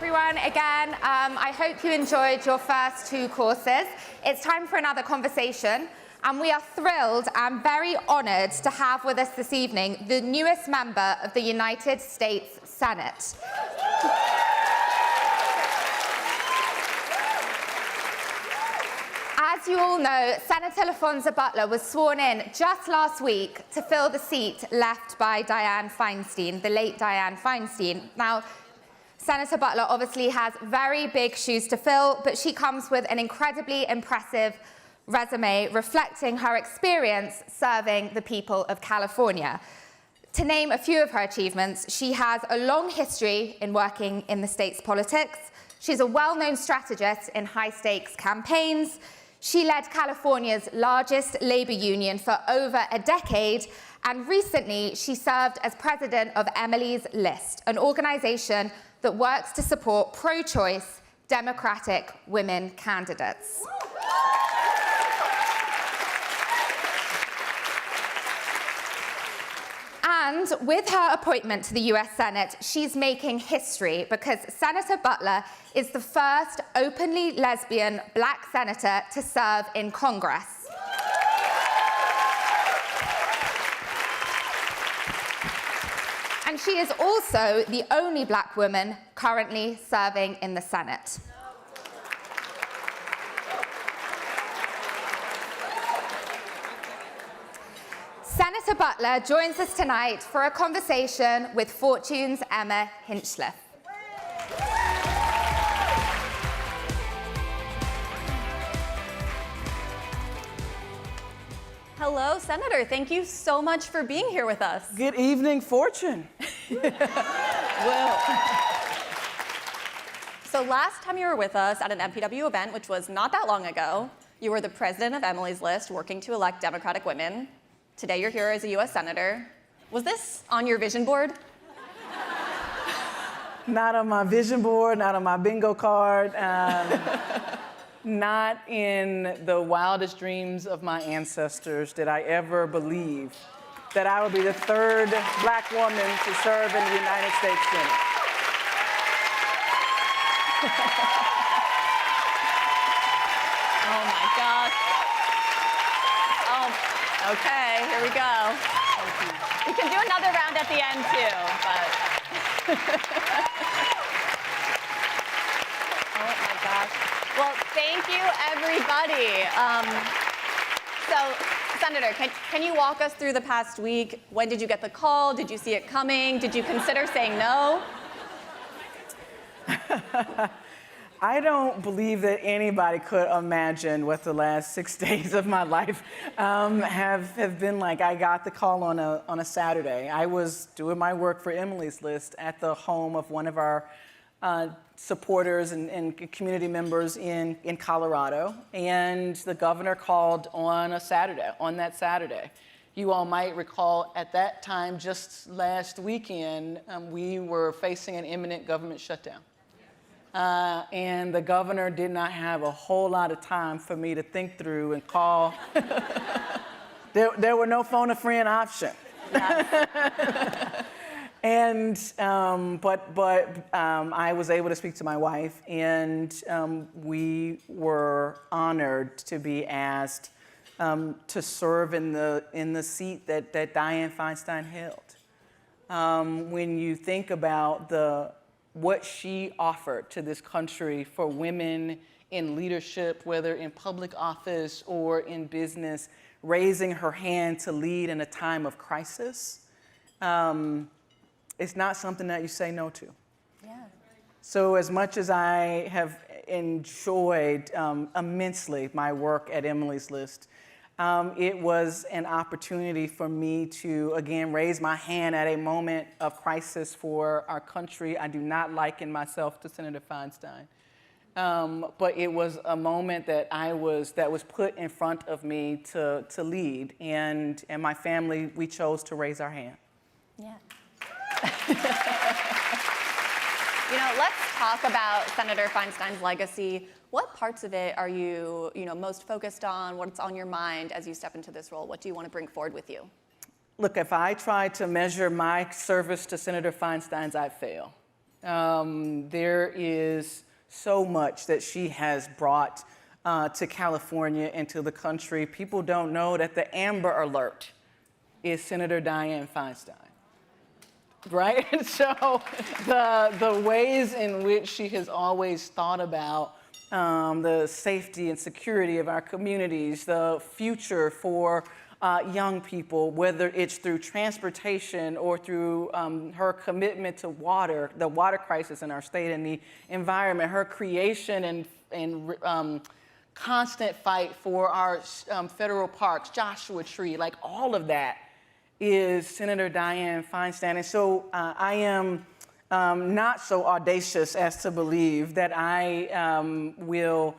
everyone again. I hope you enjoyed your first two courses. It's time for another conversation, and we are thrilled and very honored to have with us this evening the newest member of the United States Senate. As you all know, Senator Laphonza Butler was sworn in just last week to fill the seat left by Dianne Feinstein, the late Dianne Feinstein. Now, Senator Butler obviously has very big shoes to fill, but she comes with an incredibly impressive resume reflecting her experience serving the people of California. To name a few of her achievements, she has a long history in working in the state's politics. She's a well-known strategist in high-stakes campaigns. She led California's largest labor union for over a decade, and recently she served as president of Emily's List, an organization that works to support pro-choice Democratic women candidates. And with her appointment to the US Senate, she's making history because Senator Butler is the first openly lesbian black senator to serve in Congress. And she is also the only black woman currently serving in the Senate. Senator Butler joins us tonight for a conversation with Fortune's Emma Hinchliffe. Hello, Senator. Thank you so much for being here with us. Good evening, Fortune. Well, so last time you were with us at an MPW event, which was not that long ago, you were the president of Emily's List, working to elect Democratic women. Today you're here as a US Senator. Was this on your vision board? not on my vision board, not on my bingo card, not in the wildest dreams of my ancestors did I ever believe that I would be the third black woman to serve in the United States Senate. Oh my gosh. Oh, okay, here we go. We can do another round at the end too, but. Oh my gosh. Well, thank you, everybody. So, Senator, can you walk us through the past week? When did you get the call? Did you see it coming? Did you consider saying no? I don't believe that anybody could imagine what the last 6 days of my life have been like. I got the call on a Saturday. I was doing my work for Emily's List at the home of one of our supporters and community members in Colorado, and the governor called on that Saturday. You all might recall at that time, just last weekend, we were facing an imminent government shutdown. And the governor did not have a whole lot of time for me to think through and call. There were no phone a friend option. Yes. And, I was able to speak to my wife, and we were honored to be asked to serve in the seat that Dianne Feinstein held. When you think about what she offered to this country for women in leadership, whether in public office or in business, raising her hand to lead in a time of crisis, it's not something that you say no to. Yeah. So as much as I have enjoyed immensely my work at Emily's List, it was an opportunity for me to, again, raise my hand at a moment of crisis for our country. I do not liken myself to Senator Feinstein. But it was a moment that was put in front of me to lead, and my family, we chose to raise our hand. Yeah. You know, let's talk about Senator Feinstein's legacy. What parts of it are you most focused on? What's on your mind as you step into this role? What do you want to bring forward with you? Look, if I tried to measure my service to Senator Feinstein's, I'd fail. There is so much that she has brought to California and to the country. People don't know that the Amber Alert is Senator Dianne Feinstein, right? And so the ways in which she has always thought about the safety and security of our communities, the future for young people, whether it's through transportation or through her commitment to water, the water crisis in our state and the environment, her creation and constant fight for our federal parks, Joshua Tree, like all of that is Senator Dianne Feinstein. And so I am not so audacious as to believe that I will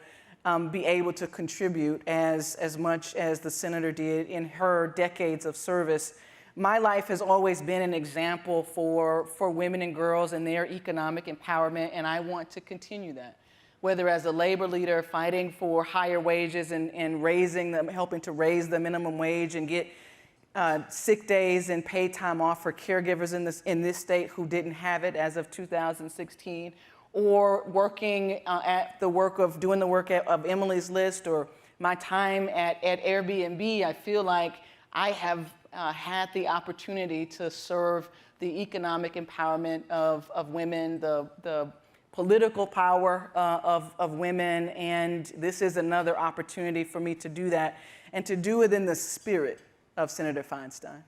be able to contribute as much as the senator did in her decades of service. My life has always been an example for women and girls and their economic empowerment, and I want to continue that. Whether as a labor leader fighting for higher wages and raising them, helping to raise the minimum wage and get sick days and paid time off for caregivers in this state who didn't have it as of 2016, or working at the work of doing the work of Emily's List, or my time at Airbnb. I feel like I have had the opportunity to serve the economic empowerment of women, the political power of women, and this is another opportunity for me to do that and to do it in the spirit of Senator Feinstein.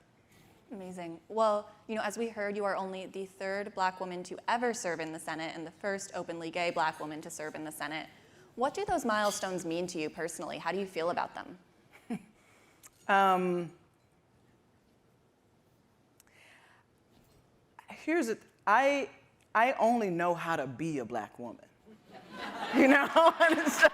Amazing. Well, as we heard, you are only the third Black woman to ever serve in the Senate and the first openly gay Black woman to serve in the Senate. What do those milestones mean to you personally? How do you feel about them? I only know how to be a Black woman, and so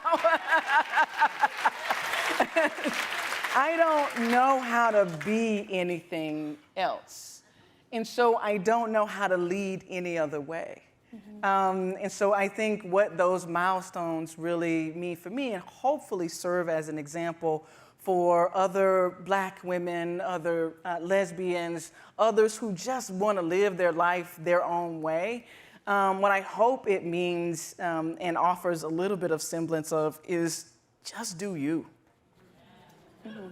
I don't know how to be anything else. And so I don't know how to lead any other way. Mm-hmm. And so I think what those milestones really mean for me, and hopefully serve as an example for other Black women, other lesbians, others who just want to live their life their own way. What I hope it means and offers a little bit of semblance of is just do you. Mm-hmm.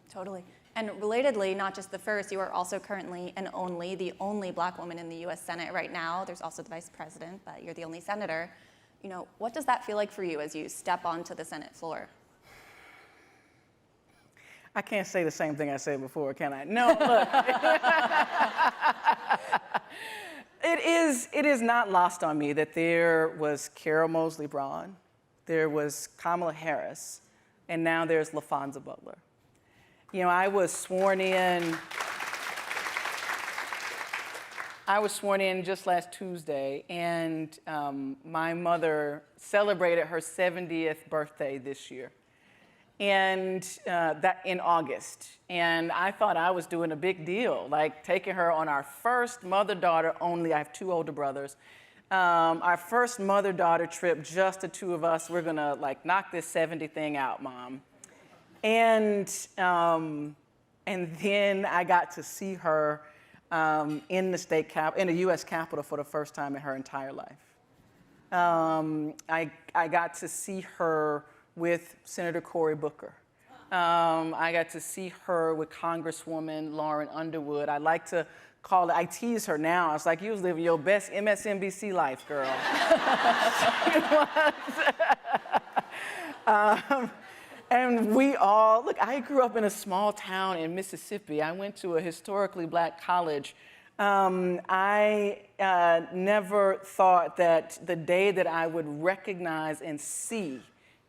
Totally. And relatedly, not just the first, you are also currently the only Black woman in the U.S. Senate right now. There's also the vice president, but you're the only senator. What does that feel like for you as you step onto the Senate floor? I can't say the same thing I said before, can I? No, look. It is not lost on me that there was Carol Moseley Braun, there was Kamala Harris, and now there's Laphonza Butler. I was sworn in just last Tuesday, and my mother celebrated her 70th birthday this year, and that in August. And I thought I was doing a big deal, like taking her on our first mother-daughter only. I have two older brothers. Our first mother-daughter trip, just the two of us. We're gonna knock this 70 thing out, Mom. And then I got to see her in the U.S. Capitol for the first time in her entire life. I got to see her with Senator Cory Booker. I got to see her with Congresswoman Lauren Underwood. I like to call it, I tease her now. I was like, you was living your best MSNBC life, girl. And we all, look, I grew up in a small town in Mississippi. I went to a historically Black college. I never thought that the day that I would recognize and see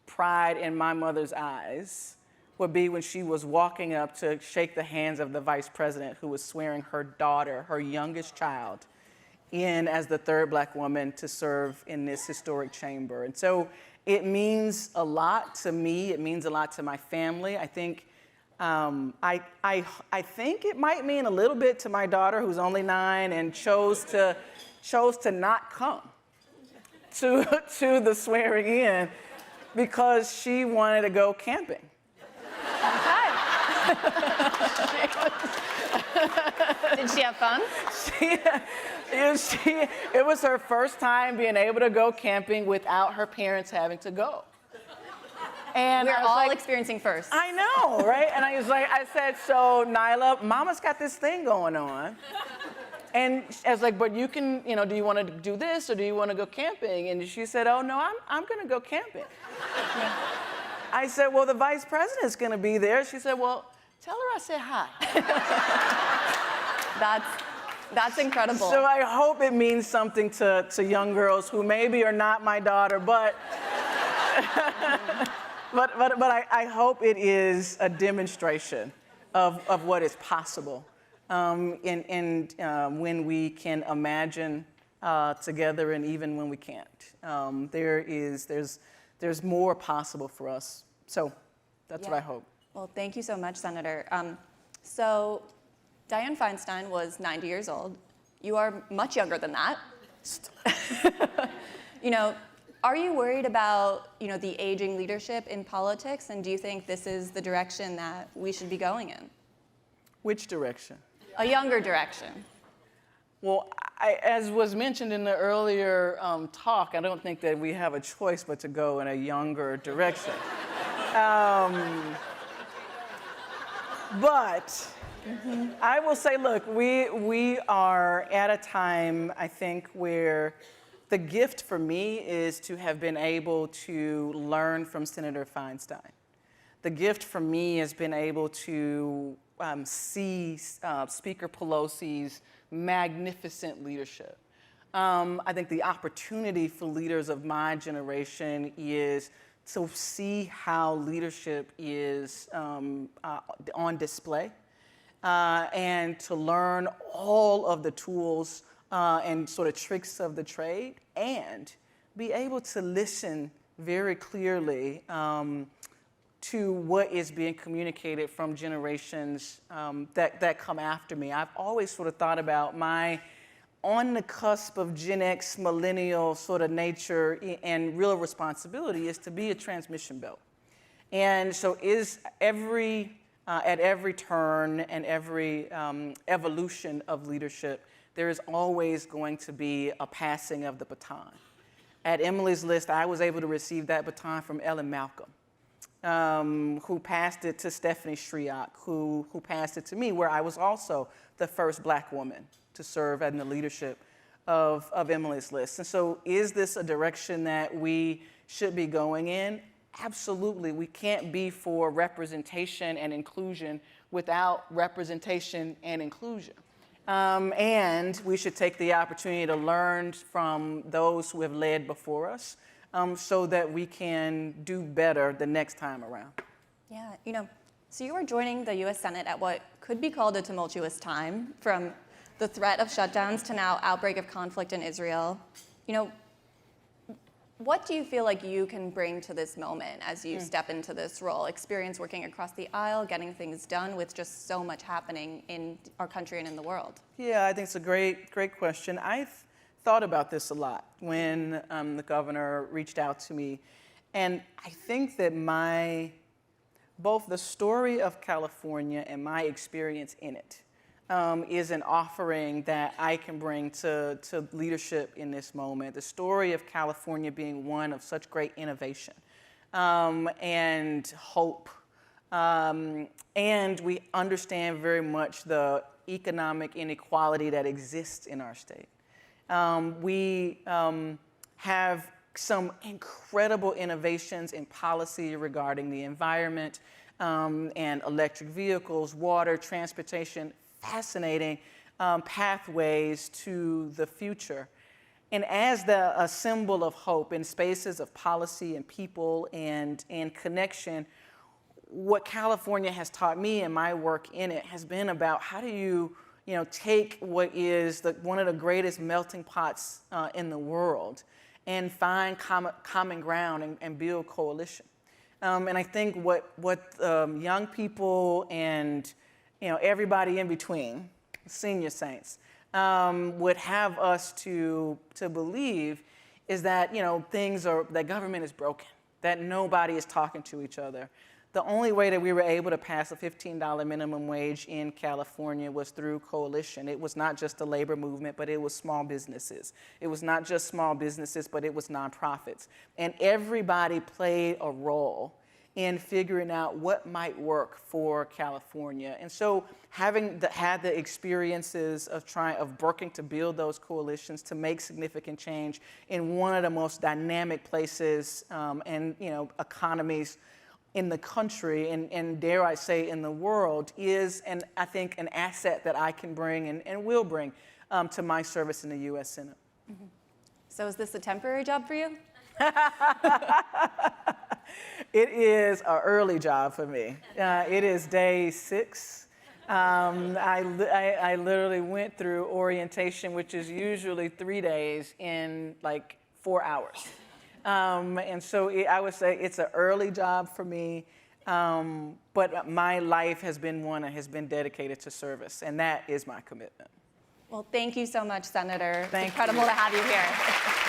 pride in my mother's eyes would be when she was walking up to shake the hands of the vice president who was swearing her daughter, her youngest child, in as the third Black woman to serve in this historic chamber. And so it means a lot to me. It means a lot to my family. I think I think it might mean a little bit to my daughter, who's only 9 and chose to not come to the swearing in because she wanted to go camping. Did she have fun? It was her first time being able to go camping without her parents having to go. And We're I was all like, experiencing first. I know, right? And I said, so Nyla, Mama's got this thing going on. And I was like, but you can, do you want to do this or do you want to go camping? And she said, oh no, I'm going to go camping. I said, well, the vice president's going to be there. She said, well, tell her I said hi. That's incredible. So I hope it means something to young girls who maybe are not my daughter, but I hope it is a demonstration of what is possible, when we can imagine together and even when we can't. There's more possible for us. So that's what I hope. Well, thank you so much, Senator. So Dianne Feinstein was 90 years old. You are much younger than that. Are you worried about, the aging leadership in politics, and do you think this is the direction that we should be going in? Which direction? A younger direction. Well, as was mentioned in the earlier talk, I don't think that we have a choice but to go in a younger direction. But I will say, look, we are at a time, I think, where the gift for me is to have been able to learn from Senator Feinstein. The gift for me has been able to see Speaker Pelosi's magnificent leadership. I think the opportunity for leaders of my generation is to see how leadership is on display and to learn all of the tools and sort of tricks of the trade and be able to listen very clearly to what is being communicated from generations that come after me. I've always sort of thought about my on the cusp of Gen X millennial sort of nature and real responsibility is to be a transmission belt. And so at every turn and every evolution of leadership, there is always going to be a passing of the baton. At Emily's List, I was able to receive that baton from Ellen Malcolm, who passed it to Stephanie Shryock, who passed it to me, where I was also the first Black woman to serve in the leadership of Emily's List. And so is this a direction that we should be going in? Absolutely. We can't be for representation and inclusion without representation and inclusion. And we should take the opportunity to learn from those who have led before us so that we can do better the next time around. Yeah, so you are joining the U.S. Senate at what could be called a tumultuous time, from the threat of shutdowns to now outbreak of conflict in Israel. What do you feel like you can bring to this moment as you step into this role? Experience working across the aisle, getting things done with just so much happening in our country and in the world. Yeah, I think it's a great question. I've thought about this a lot when the governor reached out to me. And I think that both the story of California and my experience in it is an offering that I can bring to leadership in this moment. The story of California being one of such great innovation and hope. And we understand very much the economic inequality that exists in our state. We have some incredible innovations in policy regarding the environment and electric vehicles, water, transportation, fascinating pathways to the future. And as a symbol of hope in spaces of policy and people and connection, what California has taught me and my work in it has been about how do you take what is one of the greatest melting pots in the world and find common ground and build coalition. And I think what young people and everybody in between, senior saints, would have us to believe is that that government is broken, that nobody is talking to each other, the only way that we were able to pass a $15 minimum wage in California was through coalition. It was not just the labor movement, but it was small businesses. It was not just small businesses, but it was nonprofits. And everybody played a role in figuring out what might work for California. And so having had the experiences of working to build those coalitions to make significant change in one of the most dynamic places and economies in the country and dare I say in the world is, and I think, an asset that I can bring and will bring to my service in the U.S. Senate. Mm-hmm. So is this a temporary job for you? It is an early job for me. It is day 6. I literally went through orientation, which is usually 3 days, in like 4 hours. And so I would say it's an early job for me, but my life has been dedicated to service, and that is my commitment. Well, thank you so much, Senator. Thank it's incredible you. to have you here.